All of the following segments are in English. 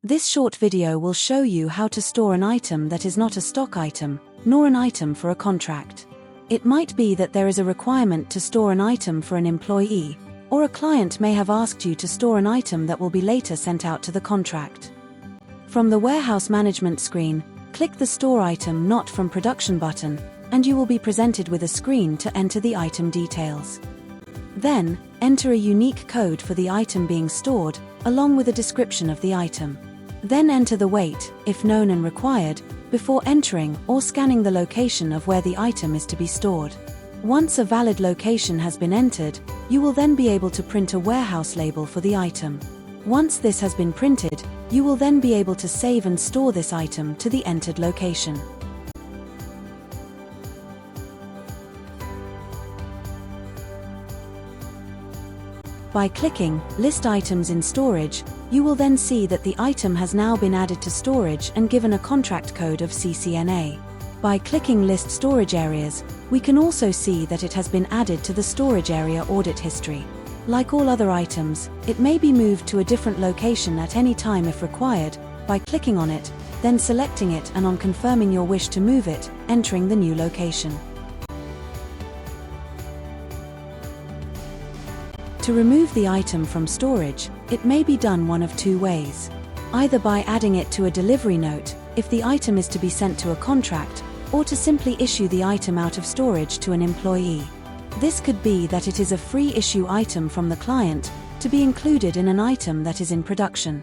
This short video will show you how to store an item that is not a stock item, nor an item for a contract. It might be that there is a requirement to store an item for an employee, or a client may have asked you to store an item that will be later sent out to the contract. From the warehouse management screen, click the Store Item Not From Production button, and you will be presented with a screen to enter the item details. Then, enter a unique code for the item being stored, along with a description of the item. Then enter the weight, if known and required, before entering or scanning the location of where the item is to be stored. Once a valid location has been entered, you will then be able to print a warehouse label for the item. Once this has been printed, you will then be able to save and store this item to the entered location. By clicking List Items in Storage, you will then see that the item has now been added to storage and given a contract code of CCNA. By clicking List Storage Areas, we can also see that it has been added to the storage area audit history. Like all other items, it may be moved to a different location at any time if required, by clicking on it, then selecting it, and on confirming your wish to move it, entering the new location. To remove the item from storage, it may be done one of two ways. Either by adding it to a delivery note, if the item is to be sent to a contract, or to simply issue the item out of storage to an employee. This could be that it is a free issue item from the client, to be included in an item that is in production.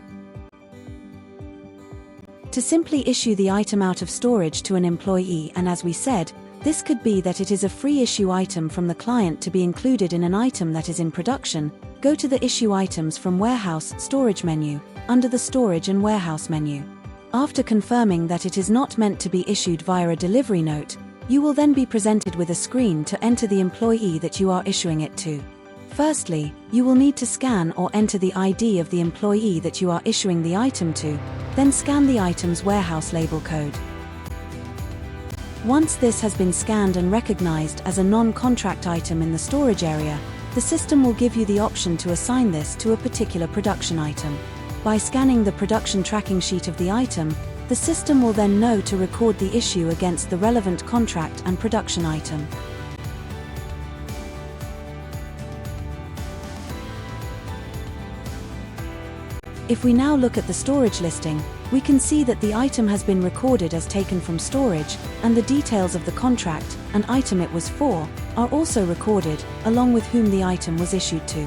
To simply issue the item out of storage to an employee, and as we said, this could be that it is a free issue item from the client to be included in an item that is in production, go to the Issue Items from Warehouse Storage menu, under the Storage and Warehouse menu. After confirming that it is not meant to be issued via a delivery note, you will then be presented with a screen to enter the employee that you are issuing it to. Firstly, you will need to scan or enter the ID of the employee that you are issuing the item to, then scan the item's warehouse label code. Once this has been scanned and recognized as a non-contract item in the storage area, the system will give you the option to assign this to a particular production item. By scanning the production tracking sheet of the item, the system will then know to record the issue against the relevant contract and production item. If we now look at the storage listing, we can see that the item has been recorded as taken from storage, and the details of the contract and item it was for are also recorded, along with whom the item was issued to.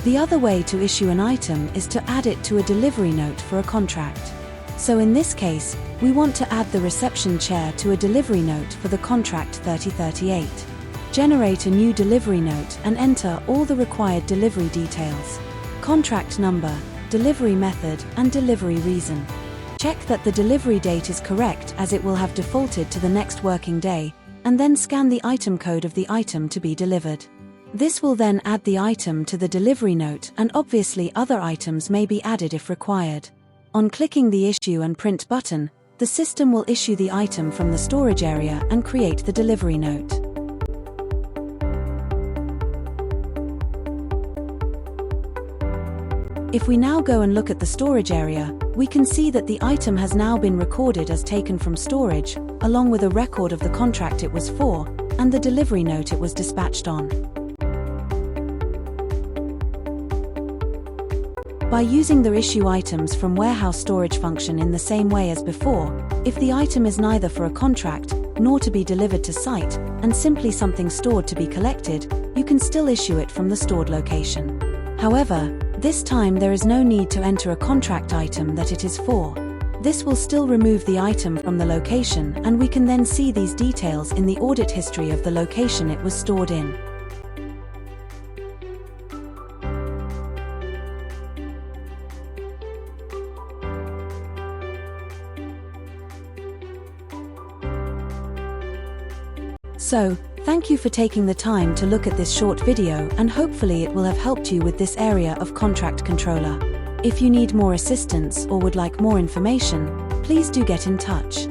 The other way to issue an item is to add it to a delivery note for a contract. So in this case, we want to add the reception chair to a delivery note for the contract 3038. Generate a new delivery note and enter all the required delivery details. Contract number, delivery method, and delivery reason. Check that the delivery date is correct, as it will have defaulted to the next working day, and then scan the item code of the item to be delivered. This will then add the item to the delivery note, and obviously other items may be added if required. On clicking the Issue and Print button, the system will issue the item from the storage area and create the delivery note. If we now go and look at the storage area, we can see that the item has now been recorded as taken from storage, along with a record of the contract it was for, and the delivery note it was dispatched on. By using the Issue Items from Warehouse Storage function in the same way as before, if the item is neither for a contract, nor to be delivered to site, and simply something stored to be collected, you can still issue it from the stored location. However, this time there is no need to enter a contract item that it is for. This will still remove the item from the location, and we can then see these details in the audit history of the location it was stored in. So, thank you for taking the time to look at this short video, and hopefully it will have helped you with this area of Contract Controller. If you need more assistance or would like more information, please do get in touch.